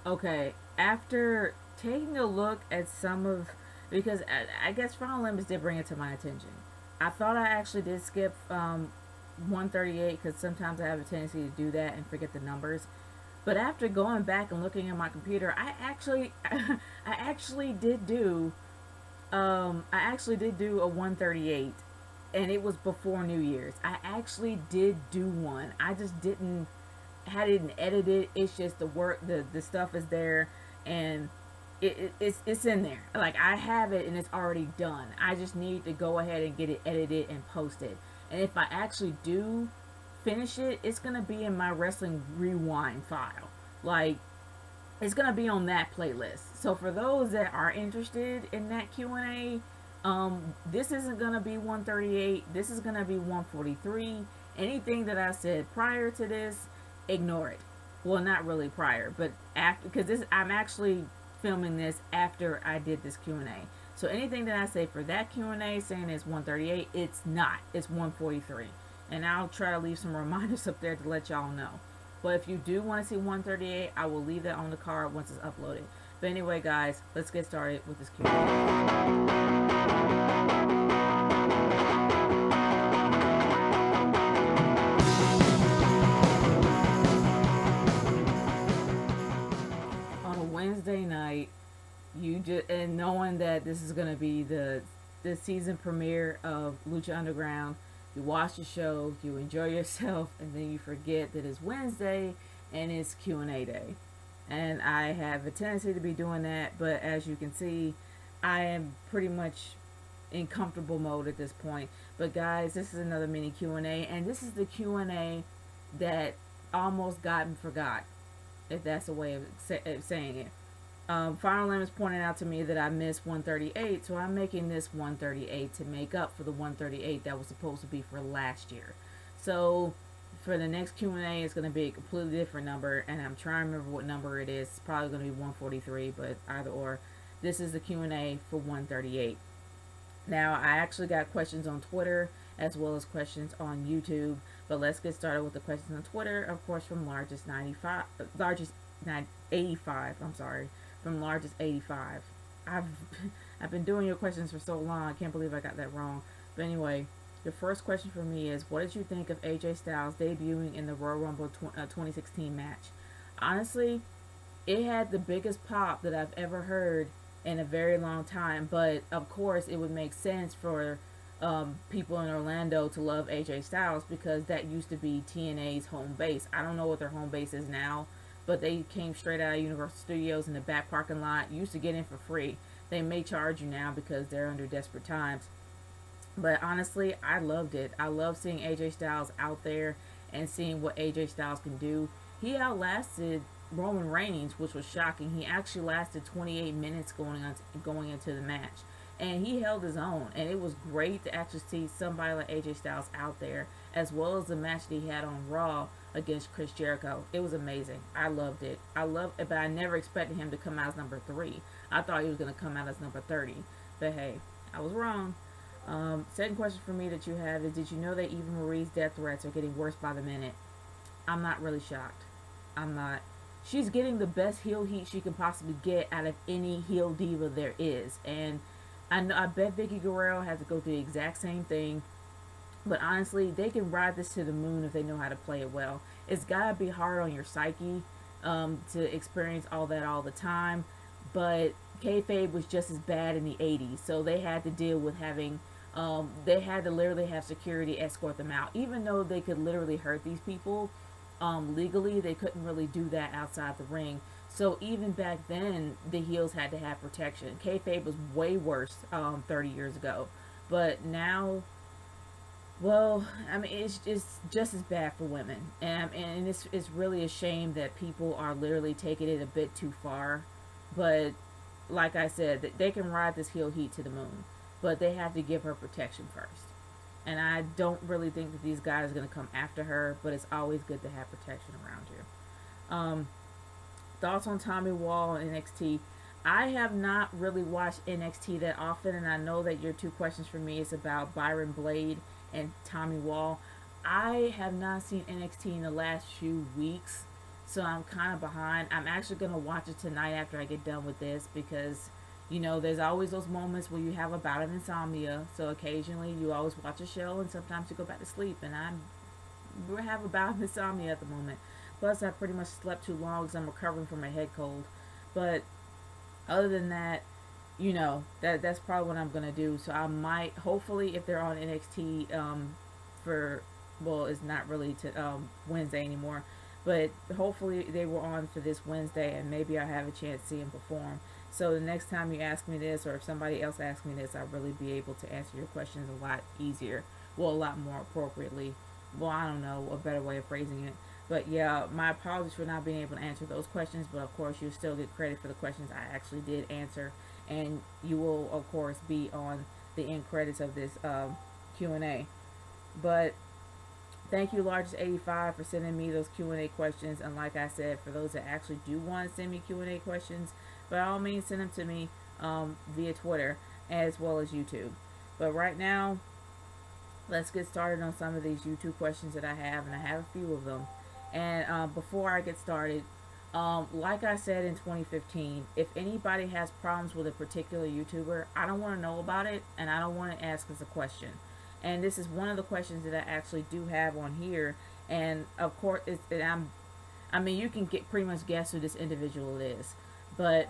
Okay, after taking a look at some of, because I guess Final Limits did bring it to my attention. I thought I actually did skip 138 because sometimes I have a tendency to do that and forget the numbers. But after going back and looking at my computer, I actually did do I actually did do a 138, and it was before New Year's. I actually did do one. I just didn't had it and edited. It's just the work, the stuff is there, and it's in there. Like I have it and it's already done. I just need to go ahead and get it edited and posted. And if I actually do finish it, it's gonna be in my wrestling rewind file. Like it's gonna be on that playlist. So for those that are interested in that Q&A, this isn't gonna be 138. This is gonna be 143. Anything that I said prior to this, ignore it. Well, not really prior, but after, because this I'm actually filming this after I did this Q&A. So anything that I say for that Q&A saying it's 138, it's not. It's 143. And I'll try to leave some reminders up there to let y'all know. But if you do want to see 138, I will leave that on the card once it's uploaded. But anyway, guys, let's get started with this Q&A. On a Wednesday night, you just and knowing that this is gonna be the season premiere of Lucha Underground, you watch the show, you enjoy yourself, and then you forget that it's Wednesday and it's Q&A day. And I have a tendency to be doing that, but as you can see, I am pretty much in comfortable mode at this point. But guys, this is another mini Q&A, and this is the Q&A that almost got and forgot, if that's a way of saying it. Final Limits pointed out to me that I missed 138, so I'm making this 138 to make up for the 138 that was supposed to be for last year. So for the next Q&A, it's going to be a completely different number, and I'm trying to remember what number it is. It's probably going to be 143, but either or. This is the Q&A for 138. Now, I actually got questions on Twitter as well as questions on YouTube, but let's get started with the questions on Twitter. Of course, from largest 85. I'm sorry, from largest 85. I've I've been doing your questions for so long. I can't believe I got that wrong. But anyway, the first question for me is, what did you think of AJ Styles debuting in the Royal Rumble 2016 match? Honestly, it had the biggest pop that I've ever heard in a very long time. But of course, it would make sense for people in Orlando to love AJ Styles because that used to be TNA's home base. I don't know what their home base is now, but they came straight out of Universal Studios in the back parking lot. You used to get in for free. They may charge you now because they're under desperate times. But honestly, I loved it. I love seeing AJ Styles out there and seeing what AJ Styles can do. He outlasted Roman Reigns, which was shocking. He actually lasted 28 minutes going into the match, and he held his own. And it was great to actually see somebody like AJ Styles out there, as well as the match that he had on Raw against Chris Jericho. It was amazing. I loved it. I loved it, but I never expected him to come out as number 3. I thought he was going to come out as number 30. But hey, I was wrong. Second question for me that you have is, did you know that Eva Marie's death threats are getting worse by the minute? I'm not really shocked. I'm not. She's getting the best heel heat she can possibly get out of any heel diva there is. And I bet Vicky Guerrero has to go through the exact same thing. But honestly, they can ride this to the moon if they know how to play it well. It's gotta be hard on your psyche to experience all that all the time. But kayfabe was just as bad in the 80s, so they had to deal with having they had to literally have security escort them out, even though they could literally hurt these people. Legally, they couldn't really do that outside the ring. So even back then, the heels had to have protection. Kayfabe was way worse 30 years ago, but now, well, I mean, it's just as bad for women, and it's really a shame that people are literally taking it a bit too far. But like I said, they can ride this heel heat to the moon, but they have to give her protection first. And I don't really think that these guys are going to come after her, but it's always good to have protection around you. Thoughts on Tommy Wall and NXT? I have not really watched NXT that often, and I know that your two questions for me is about Byron Blade and Tommy Wall. I have not seen NXT in the last few weeks, So I'm kind of behind. I'm actually going to watch it tonight after I get done with this because, there's always those moments where you have a bout of insomnia. So occasionally you always watch a show and sometimes you go back to sleep. And we have a bout of insomnia at the moment. Plus, I pretty much slept too long because I'm recovering from a head cold. But other than that, that's probably what I'm gonna do. So I might, hopefully, if they're on NXT, for, well, it's not really to Wednesday anymore, but hopefully they were on for this Wednesday, and maybe I have a chance to see them perform. So the next time you ask me this, or if somebody else asks me this, I'll really be able to answer your questions a lot easier, well, a lot more appropriately. Well, I don't know a better way of phrasing it. But yeah, my apologies for not being able to answer those questions, but of course, you still get credit for the questions I actually did answer, and you will, of course, be on the end credits of this Q&A. But thank you, Largest85, for sending me those Q&A questions. And like I said, for those that actually do want to send me Q&A questions, by all means, send them to me via Twitter as well as YouTube. But right now, let's get started on some of these YouTube questions that I have, and I have a few of them. And before I get started, like I said in 2015, if anybody has problems with a particular YouTuber, I don't want to know about it, and I don't want to ask as a question. And this is one of the questions that I actually do have on here. And of course, I mean, you can get pretty much guess who this individual is, but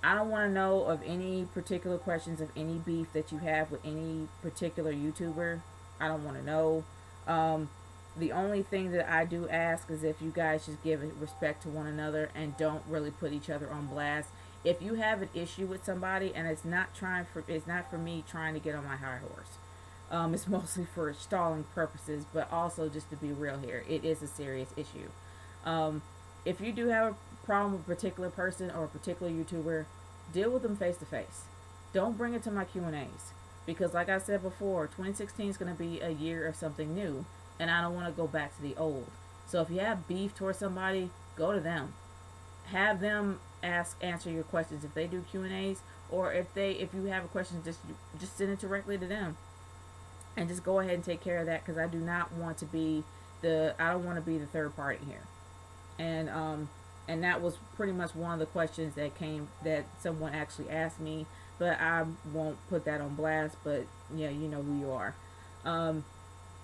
I don't want to know of any particular questions of any beef that you have with any particular YouTuber. I don't want to know. The only thing that I do ask is if you guys just give respect to one another and don't really put each other on blast. If you have an issue with somebody, and it's not for me trying to get on my high horse. It's mostly for stalling purposes, but also just to be real here, it is a serious issue. If you do have a problem with a particular person or a particular YouTuber, deal with them face to face. Don't bring it to my Q&As, because like I said before, 2016 is going to be a year of something new, and I don't want to go back to the old. So if you have beef towards somebody, go to them. Have them answer your questions if they do Q&As, or if you have a question, just send it directly to them. And just go ahead and take care of that, because I do not want to be I don't want to be the third party here. And that was pretty much one of the questions that someone actually asked me, but I won't put that on blast. But yeah, you know who you are.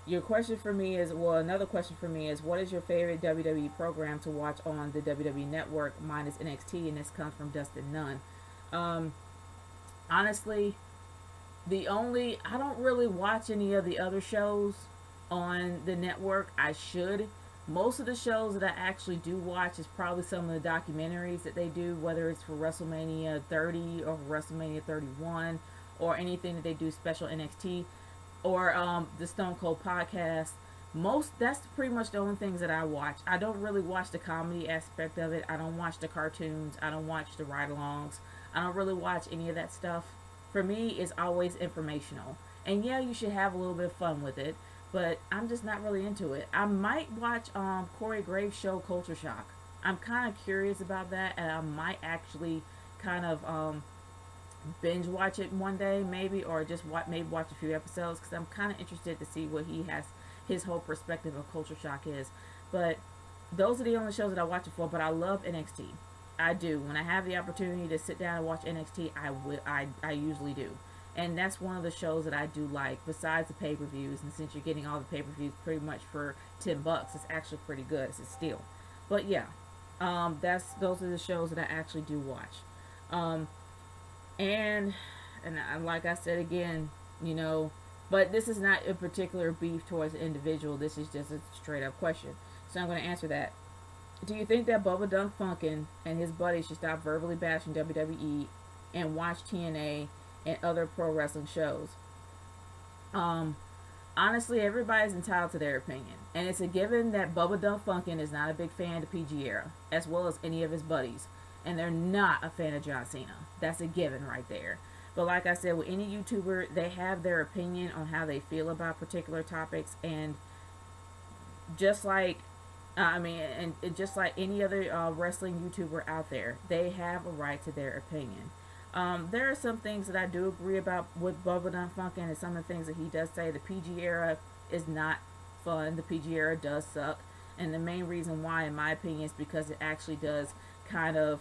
Your question for me is, another question for me is, what is your favorite WWE program to watch on the WWE Network minus NXT? And this comes from Dustin Nunn. Honestly, I don't really watch any of the other shows on the network. I should. Most of the shows that I actually do watch is probably some of the documentaries that they do, whether it's for WrestleMania 30 or WrestleMania 31, or anything that they do special NXT, or the Stone Cold podcast. That's pretty much the only things that I watch. I don't really watch the comedy aspect of it. I don't watch the cartoons. I don't watch the ride-alongs. I don't really watch any of that stuff. For me, it's always informational. And yeah, you should have a little bit of fun with it, but I'm just not really into it. I might watch Corey Graves' show Culture Shock. I'm kind of curious about that, and I might actually kind of binge watch it one day, maybe, or just maybe watch a few episodes, because I'm kind of interested to see what his whole perspective of Culture Shock is. But those are the only shows that I watch it for. But I love NXT. I do. When I have the opportunity to sit down and watch NXT, I usually do. And that's one of the shows that I do like, besides the pay-per-views. And since you're getting all the pay-per-views pretty much for $10, it's actually pretty good. It's a steal. But yeah, those are the shows that I actually do watch. And like I said again, but this is not a particular beef towards an individual. This is just a straight up question. So I'm going to answer that. Do you think that Bubba Dunk Funkin and his buddies should stop verbally bashing WWE and watch TNA and other pro wrestling shows? Honestly, everybody's entitled to their opinion. And it's a given that Bubba Dunk Funkin is not a big fan of PG Era, as well as any of his buddies. And they're not a fan of John Cena. That's a given right there. But like I said, with any YouTuber, they have their opinion on how they feel about particular topics. And just like just like any other wrestling YouTuber out there, they have a right to their opinion. There are some things that I do agree about with Bubba Dunk Funkin, and some of the things that he does say. The PG era is not fun. The PG era does suck. And the main reason why, in my opinion, is because it actually does kind of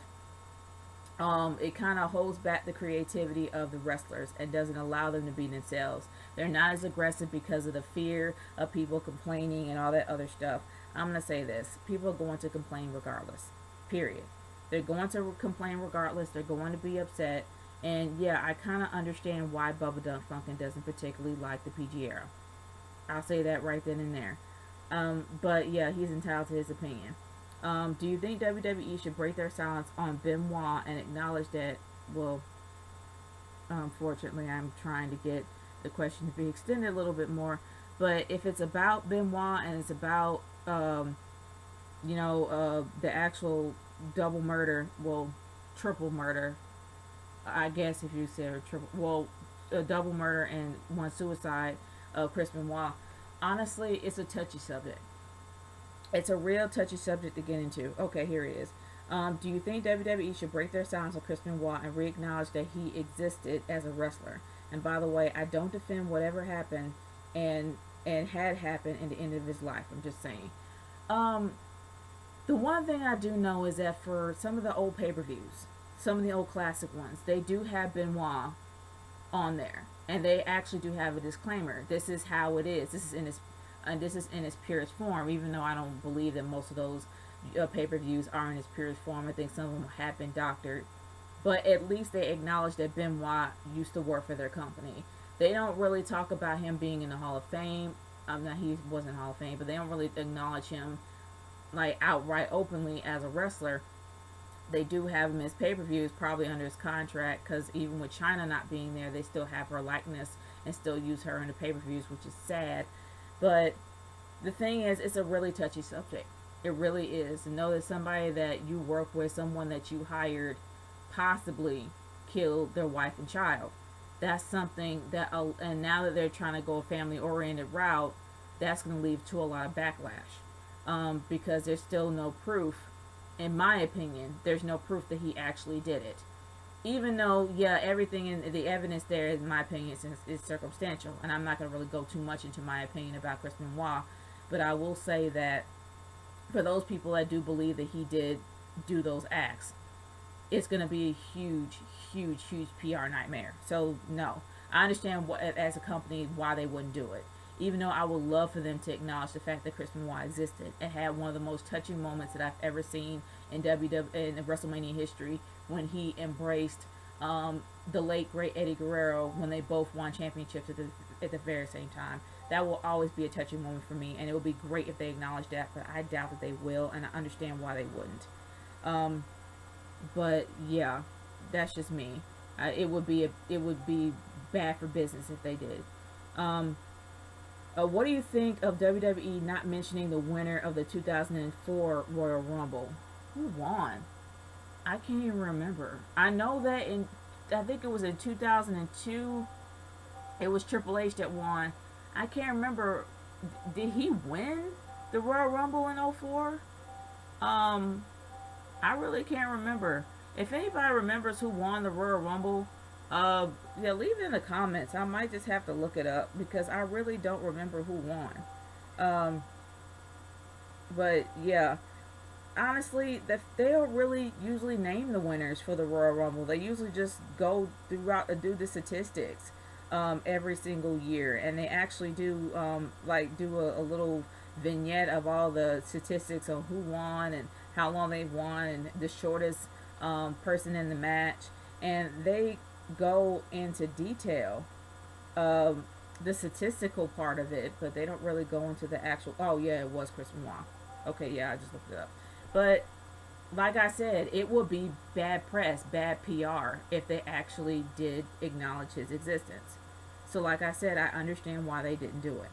it kind of holds back the creativity of the wrestlers and doesn't allow them to be themselves. They're not as aggressive because of the fear of people complaining and all that other stuff. I'm going to say this: people are going to complain regardless. Period. They're going to complain regardless. They're going to be upset. And yeah, I kind of understand why Bubba Dunk Funkin doesn't particularly like the PG era. I'll say that right then and there. But yeah, he's entitled to his opinion. Do you think WWE should break their silence on Benoit and acknowledge that? Well, unfortunately, I'm trying to get the question to be extended a little bit more. But if it's about Benoit and it's about, the actual double murder, well, triple murder, I guess if you said triple, well, a double murder and one suicide of Chris Benoit, honestly, it's a touchy subject. It's a real touchy subject to get into. Okay, here it is. Do you think WWE should break their silence on Chris Benoit and re-acknowledge that he existed as a wrestler? And by the way, I don't defend whatever happened and had happened in the end of his life. I'm just saying. The one thing I do know is that for some of the old pay-per-views, some of the old classic ones, they do have Benoit on there, and they actually do have a disclaimer. This is how it is. This is in its purest form. Even though I don't believe that most of those pay-per-views are in its purest form, I think some of them have been doctored. But at least they acknowledge that Benoit used to work for their company. They don't really talk about him being in the Hall of Fame. Not he wasn't in the Hall of Fame, but they don't really acknowledge him like outright openly as a wrestler. They do have him as pay-per-views, probably under his contract, because even with China not being there, they still have her likeness and still use her in the pay-per-views, which is sad. But the thing is, it's a really touchy subject. It really is. And know that somebody that you work with, someone that you hired, possibly killed their wife and child. That's something that, and now that they're trying to go a family-oriented route, that's going to lead to a lot of backlash. Because there's still no proof, in my opinion, there's no proof that he actually did it. Even though, yeah, everything in the evidence there, in my opinion, is circumstantial. And I'm not going to really go too much into my opinion about Chris Benoit. But I will say that for those people that do believe that he did do those acts, it's going to be a huge, huge, huge PR nightmare. So, no. I understand as a company why they wouldn't do it. Even though I would love for them to acknowledge the fact that Chris Benoit existed and had one of the most touching moments that I've ever seen in in WrestleMania history, when he embraced the late great Eddie Guerrero when they both won championships at the very same time. That will always be a touching moment for me, and it would be great if they acknowledge that, but I doubt that they will, and I understand why they wouldn't. But yeah, that's just me. It would be bad for business if they did. What do you think of WWE not mentioning the winner of the 2004 Royal Rumble? Who won? I can't even remember. I know that I think it was in 2002, it was Triple H that won. I can't remember. Did he win the Royal Rumble in 04? I really can't remember. If anybody remembers who won the Royal Rumble, yeah, leave it in the comments. I might just have to look it up because I really don't remember who won. But yeah, honestly, they don't really usually name the winners for the Royal Rumble. They usually just go throughout do the statistics every single year, and they actually do do a little vignette of all the statistics on who won and how long they've won and the shortest person in the match, and they go into detail the statistical part of it, but they don't really go into the actual. Oh yeah, it was Chris Benoit. Okay, yeah, I just looked it up. But like I said, it would be bad press, bad PR if they actually did acknowledge his existence. So like I said, I understand why they didn't do it.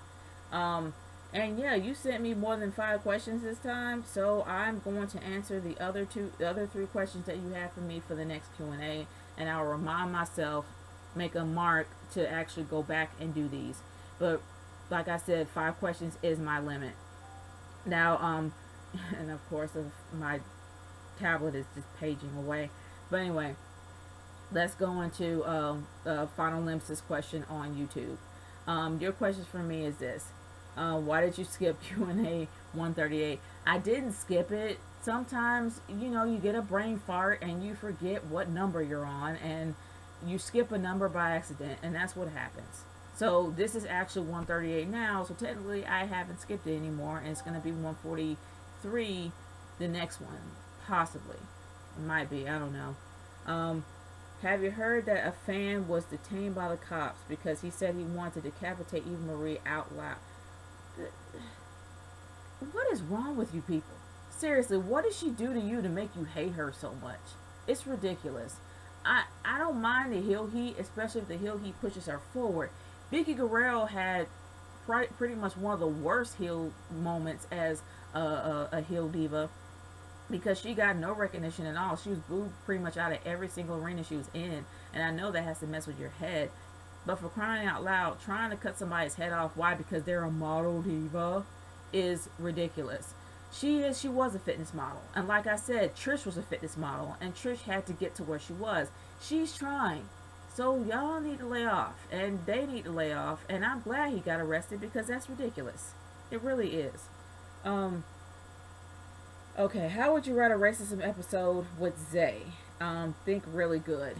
And yeah, you sent me more than 5 questions this time, so I'm going to answer the other 3 questions that you have for me for the next Q&A, and I'll remind myself, make a mark to actually go back and do these. But like I said, 5 questions is my limit. Now, and of course, my tablet is just paging away. But anyway, let's go into Final Nemesis question on YouTube. Your question for me is this. Why did you skip Q&A 138? I didn't skip it. Sometimes, you get a brain fart and you forget what number you're on and you skip a number by accident, and that's what happens. So this is actually 138 now, so technically I haven't skipped it anymore, and it's going to be 143 the next one. Possibly. It might be, I don't know. Have you heard that a fan was detained by the cops because he said he wanted to decapitate Eva Marie out loud? What is wrong with you people? Seriously, what did she do to you to make you hate her so much? It's ridiculous. I don't mind the heel heat, especially if the heel heat pushes her forward. Vicky Guerrero had pretty much one of the worst heel moments as a heel diva because she got no recognition at all. She was booed pretty much out of every single arena she was in, and I know that has to mess with your head. But for crying out loud, trying to cut somebody's head off, why? Because they're a model diva, is ridiculous. She was a fitness model, and like I said, Trish was a fitness model, and Trish had to get to where she was. She's trying, so y'all need to lay off, and they need to lay off. And I'm glad he got arrested because that's ridiculous. It really is. Okay, how would you write a racism episode with Zay? Think really good.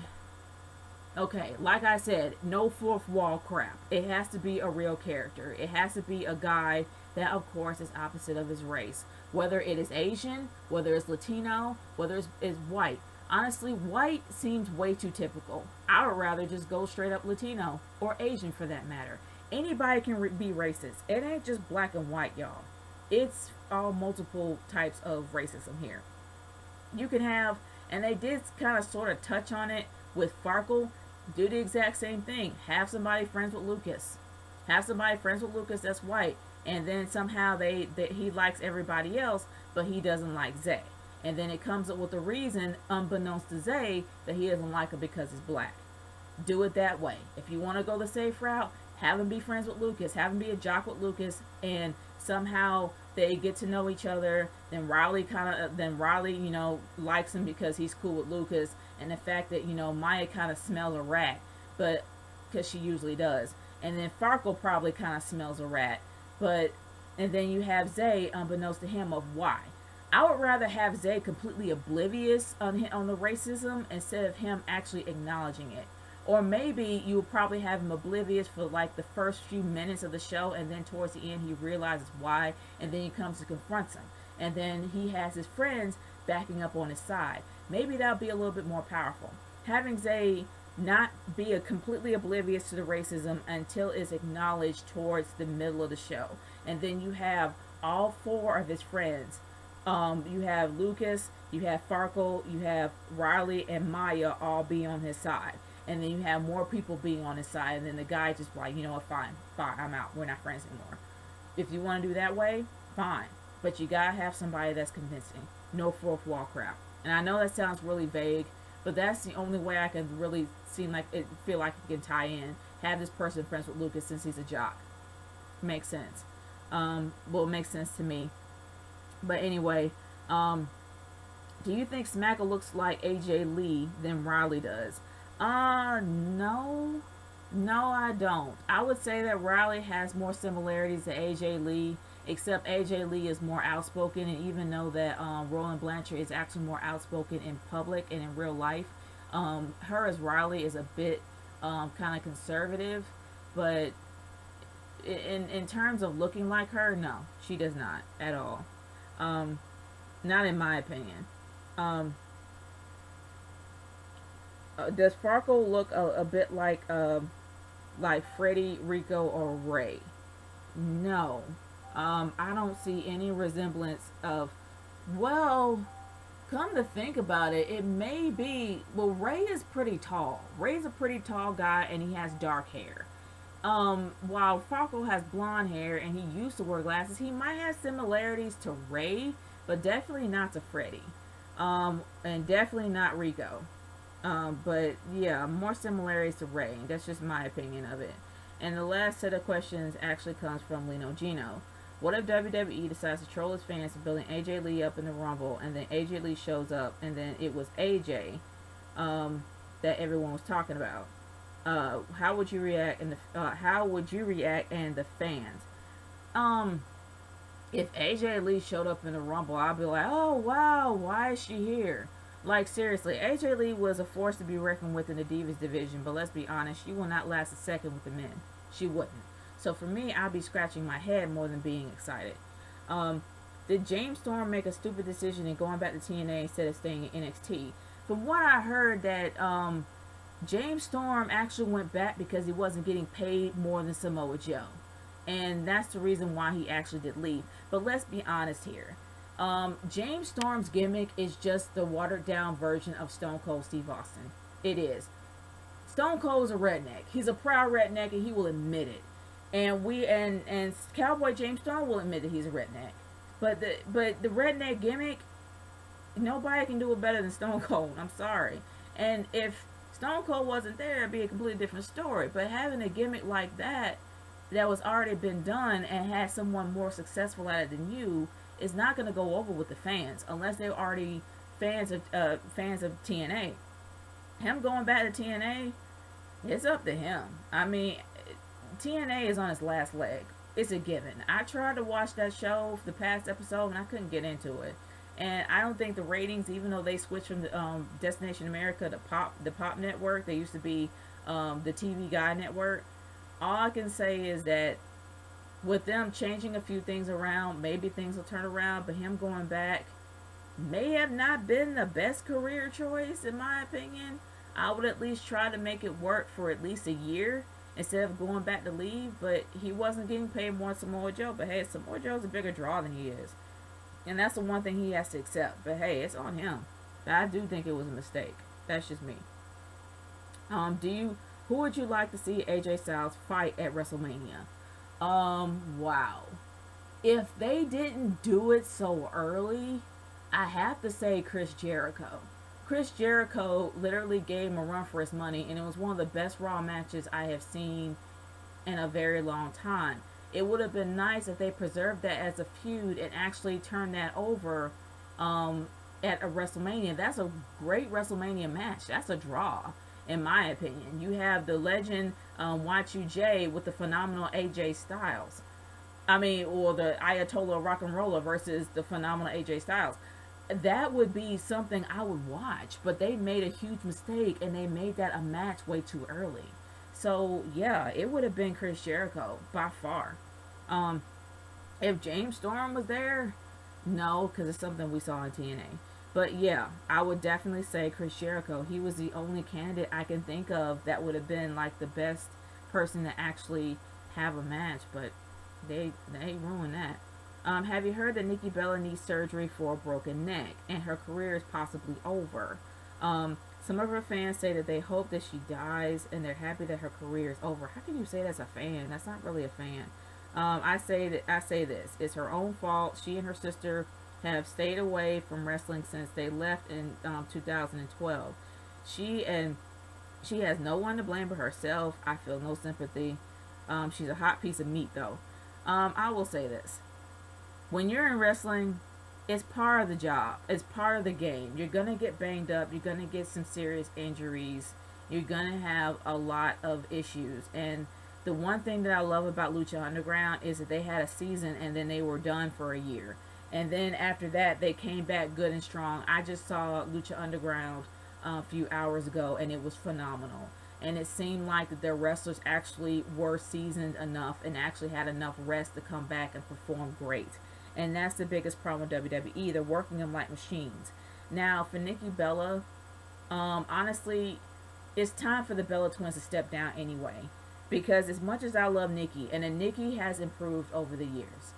Okay, like I said, no fourth wall crap. It has to be a real character. It has to be a guy that, of course, is opposite of his race. Whether it is Asian, whether it's Latino, whether it's white. Honestly, white seems way too typical. I would rather just go straight up Latino, or Asian for that matter. Anybody can be racist. It ain't just black and white, y'all. It's all multiple types of racism here. You can have, and they did kind of sort of touch on it with Farkle. Do the exact same thing. Have somebody friends with Lucas. Have somebody friends with Lucas that's white, and then somehow he likes everybody else, but he doesn't like Zay. And then it comes up with a reason, unbeknownst to Zay, that he doesn't like him because he's black. Do it that way. If you want to go the safe route, have him be friends with Lucas. Have him be a jock with Lucas, and somehow they get to know each other. Then Riley likes him because he's cool with Lucas, and the fact that Maya kind of smells a rat, but because she usually does. And then Farkle probably kind of smells a rat, and then you have Zay, unbeknownst to him, of why. I would rather have Zay completely oblivious on the racism instead of him actually acknowledging it. Or maybe you would probably have him oblivious for like the first few minutes of the show, and then towards the end he realizes why, and then he comes to confront him. And then he has his friends backing up on his side. Maybe that would be a little bit more powerful. Having Zay not be completely oblivious to the racism until it's acknowledged towards the middle of the show. And then you have all four of his friends. You have Lucas, you have Farkle, you have Riley, and Maya all be on his side. And then you have more people being on his side, and then the guy just like, you know what, fine, I'm out. We're not friends anymore. If you want to do that way, fine. But you gotta have somebody that's convincing. No fourth wall crap. And I know that sounds really vague, but that's the only way I can really feel like it can tie in. Have this person friends with Lucas since he's a jock. Makes sense. It makes sense to me. But anyway, do you think Smacker looks like AJ Lee than Riley does? No. No, I don't. I would say that Riley has more similarities to AJ Lee, except AJ Lee is more outspoken, and even though that Roland Blanchard is actually more outspoken in public and in real life, her as Riley is a bit kind of conservative, but in terms of looking like her, no, she does not at all. Not in my opinion. Does Farkle look a bit like Freddie, Rico, or Ray? No. I don't see any resemblance of, well, come to think about it, it may be, well, Ray is pretty tall. Ray's a pretty tall guy, and he has dark hair. While Farkle has blonde hair and he used to wear glasses, he might have similarities to Ray, but definitely not to Freddie. And definitely not Rico. But yeah, more similarities to Ray. That's just my opinion of it. And the last set of questions actually comes from Lino Gino. What if WWE decides to troll its fans for building AJ Lee up in the Rumble, and then AJ Lee shows up, and then it was AJ that everyone was talking about? How would you react? And the fans? Um, if AJ Lee showed up in the Rumble, I'd be like, oh wow, why is she here? Like seriously, AJ Lee was a force to be reckoned with in the Divas division, but let's be honest, she will not last a second with the men. She wouldn't. So for me, I'd be scratching my head more than being excited. Um, did James Storm make a stupid decision in going back to TNA instead of staying in NXT? From what I heard, that James Storm actually went back because he wasn't getting paid more than Samoa Joe. And that's the reason why he actually did leave. But let's be honest here. James Storm's gimmick is just the watered down version of Stone Cold Steve Austin. It is. Stone Cold's a redneck. He's a proud redneck, and he will admit it. And Cowboy James Storm will admit that he's a redneck. But the redneck gimmick, nobody can do it better than Stone Cold. I'm sorry. And if Stone Cold wasn't there, it'd be a completely different story. But having a gimmick like that was already been done and had someone more successful at it than you is not going to go over with the fans unless they're already fans of TNA. Him going back to TNA, it's up to him. I mean, TNA is on its last leg. It's a given. I tried to watch that show for the past episode and I couldn't get into it. And I don't think the ratings, even though they switched from the Destination America to the Pop Network, they used to be the TV Guide Network. All I can say is that with them changing a few things around, maybe things will turn around. But him going back may have not been the best career choice, in my opinion. I would at least try to make it work for at least a year instead of going back to leave. But he wasn't getting paid more than Samoa Joe. But hey, Samoa Joe's a bigger draw than he is. And that's the one thing he has to accept. But hey, it's on him. But I do think it was a mistake. That's just me. Who would you like to see AJ Styles fight at WrestleMania? Wow. If they didn't do it so early, I have to say Chris Jericho. Chris Jericho literally gave him a run for his money, and it was one of the best Raw matches I have seen in a very long time. It would have been nice if they preserved that as a feud and actually turned that over at a WrestleMania. That's a great WrestleMania match. That's a draw, in my opinion. You have the legend Y2J with the phenomenal AJ Styles. Or the Ayatollah Rock and Roller versus the phenomenal AJ Styles. That would be something I would watch, but they made a huge mistake and they made that a match way too early. So yeah, it would have been Chris Jericho by far. If James Storm was there, no, because it's something we saw in TNA. But yeah, I would definitely say Chris Jericho. He was the only candidate I can think of that would have been like the best person to actually have a match. But they ruined that. Have you heard that Nikki Bella needs surgery for a broken neck and her career is possibly over? Some of her fans say that they hope that she dies and they're happy that her career is over. How can you say that's a fan? That's not really a fan. I say this. It's her own fault. She and her sister have stayed away from wrestling since they left in 2012. She has no one to blame but herself. I feel no sympathy. She's a hot piece of meat though. I will say this. When you're in wrestling, it's part of the job. It's part of the game. You're going to get banged up. You're going to get some serious injuries. You're going to have a lot of issues. And the one thing that I love about Lucha Underground is that they had a season and then they were done for a year. And then after that, they came back good and strong. I just saw Lucha Underground a few hours ago and it was phenomenal. And it seemed like that their wrestlers actually were seasoned enough and actually had enough rest to come back and perform great. And that's the biggest problem with WWE. They're working them like machines. Now, for Nikki Bella, honestly, it's time for the Bella twins to step down anyway. Because as much as I love Nikki, and then Nikki has improved over the years,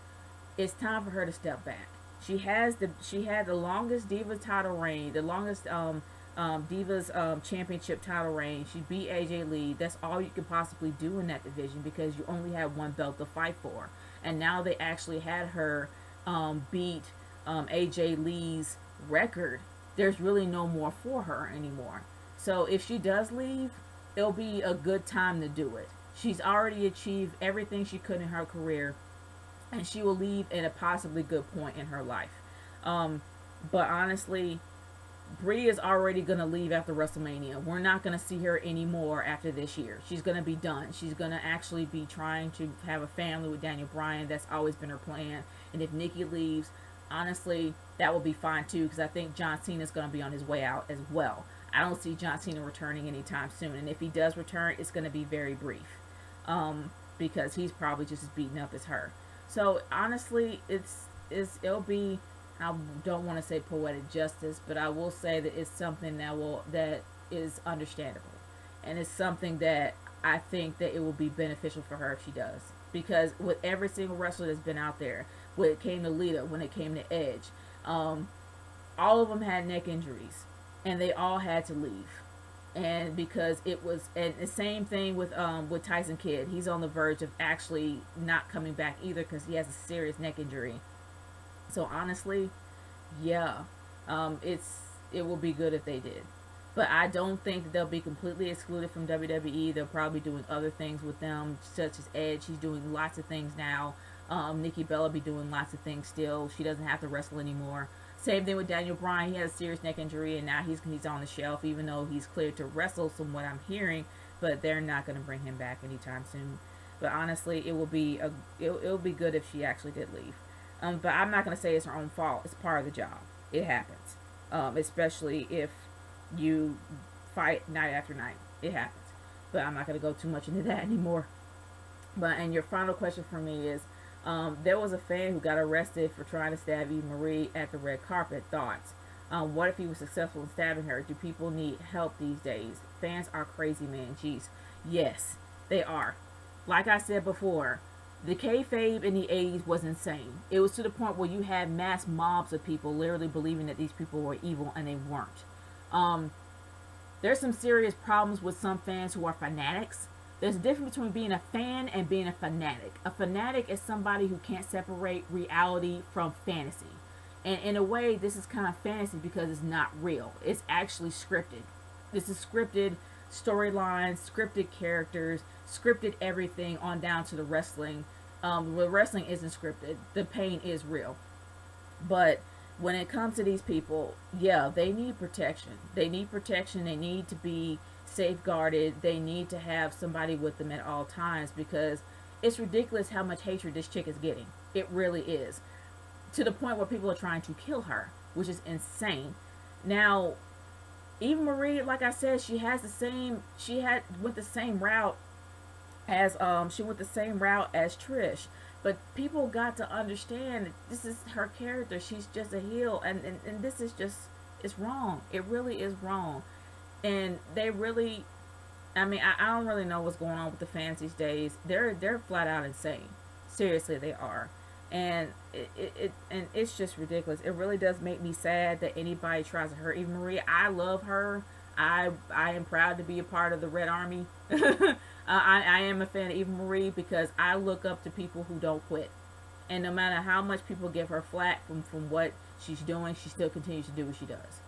it's time for her to step back. She had the longest Divas title reign, the longest Divas championship title reign. She beat AJ Lee. That's all you can possibly do in that division because you only have one belt to fight for. And now they actually had her beat AJ Lee's record. There's really no more for her anymore. So if she does leave, it'll be a good time to do it. She's already achieved everything she could in her career, and she will leave at a possibly good point in her life. But honestly, Brie is already gonna leave after WrestleMania. We're not gonna see her anymore after this year. She's gonna be done. She's gonna actually be trying to have a family with Daniel Bryan. That's always been her plan. And if Nikki leaves, honestly, that will be fine too, because I think John Cena is gonna be on his way out as well. I don't see John Cena returning anytime soon, and if he does return, it's gonna be very brief, because he's probably just as beaten up as her. So honestly, it'll be, I don't want to say poetic justice, but I will say that it's something that is understandable, and it's something that I think that it will be beneficial for her if she does. Because with every single wrestler that's been out there, when it came to Lita, when it came to Edge, all of them had neck injuries, and they all had to leave. And because it was, and the same thing with Tyson Kidd, he's on the verge of actually not coming back either because he has a serious neck injury. So honestly, yeah, it will be good if they did. But I don't think that they'll be completely excluded from WWE. They'll probably be doing other things with them, such as Edge. He's doing lots of things now. Nikki Bella be doing lots of things still. She doesn't have to wrestle anymore. Same thing with Daniel Bryan. He had a serious neck injury, and now he's on the shelf, even though he's cleared to wrestle, from what I'm hearing. But they're not going to bring him back anytime soon. But honestly, it'll be good if she actually did leave. But I'm not going to say it's her own fault. It's part of the job. It happens, especially if you fight night after night. It happens. But I'm not going to go too much into that anymore. But and your final question for me is, there was a fan who got arrested for trying to stab Eva Marie at the red carpet. Thoughts? What if he was successful in stabbing her? Do people need help these days? Fans are crazy, man. Jeez. Yes, they are. Like I said before, the kayfabe in the 80s was insane. It was to the point where you had mass mobs of people literally believing that these people were evil, and they weren't. There's some serious problems with some fans who are fanatics. There's a difference between being a fan and being a fanatic. A fanatic is somebody who can't separate reality from fantasy. And in a way, this is kind of fantasy because it's not real. It's actually scripted. This is scripted storylines, scripted characters, scripted everything on down to the wrestling. The wrestling isn't scripted. The pain is real. But when it comes to these people, yeah, they need protection. They need protection. They need to be safeguarded. They need to have somebody with them at all times, because it's ridiculous how much hatred this chick is getting. It really is. To the point where people are trying to kill her, which is insane. Now, Eva Marie, like I said, she went the same route as Trish. But people got to understand that this is her character. She's just a heel, and this is just, it's wrong. It really is wrong. And they really, I mean, I don't really know what's going on with the fans these days. They're flat out insane. Seriously, they are. And and it's just ridiculous. It really does make me sad that anybody tries to hurt Eva Marie. I love her. I am proud to be a part of the Red Army. I am a fan of Eva Marie because I look up to people who don't quit. And no matter how much people give her flack from what she's doing, she still continues to do what she does.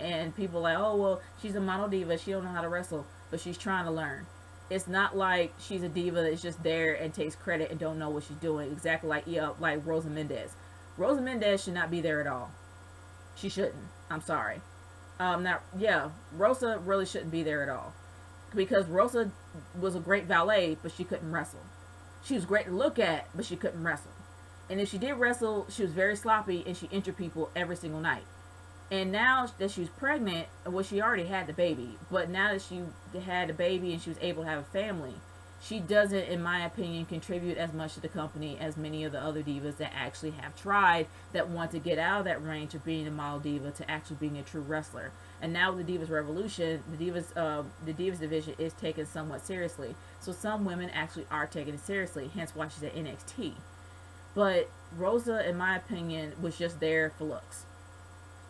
And people are like, oh, well, she's a model diva. She don't know how to wrestle, but she's trying to learn. It's not like she's a diva that's just there and takes credit and don't know what she's doing. Exactly like Rosa Mendez. Rosa Mendez should not be there at all. She shouldn't. I'm sorry. Rosa really shouldn't be there at all. Because Rosa was a great valet, but she couldn't wrestle. She was great to look at, but she couldn't wrestle. And if she did wrestle, she was very sloppy, and she injured people every single night. And now that she was pregnant, well, she already had the baby, but now that she had a baby and she was able to have a family, she doesn't, in my opinion, contribute as much to the company as many of the other divas that actually have tried, that want to get out of that range of being a model diva to actually being a true wrestler. And now with the Divas Revolution, the Divas division is taken somewhat seriously. So some women actually are taking it seriously, hence why she's at NXT. But Rosa, in my opinion, was just there for looks.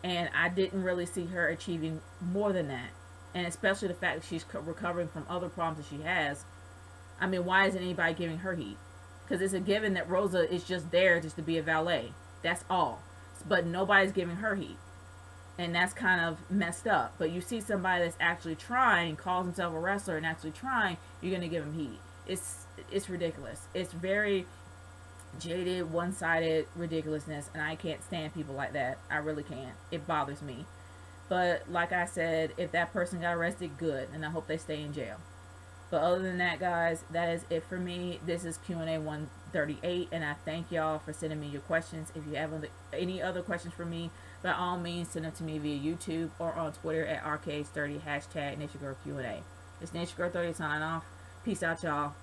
And I didn't really see her achieving more than that. And especially the fact that she's recovering from other problems that she has. I mean, why isn't anybody giving her heat? Because it's a given that Rosa is just there just to be a valet. That's all. But nobody's giving her heat. And that's kind of messed up. But you see somebody that's actually trying, calls himself a wrestler and actually trying, you're going to give him heat. It's ridiculous. It's very jaded, one-sided ridiculousness, and I can't stand people like that. I really can't. It bothers me. But like I said, if that person got arrested, good, and I hope they stay in jail. But other than that, guys, that is it for me. This is Q&A 138, and I thank y'all for sending me your questions. If you have any other questions for me, by all means, send them to me via YouTube or on Twitter at RKH30, hashtag Nature Q&A. It's Nature Girl 30 signing off. Peace out, y'all.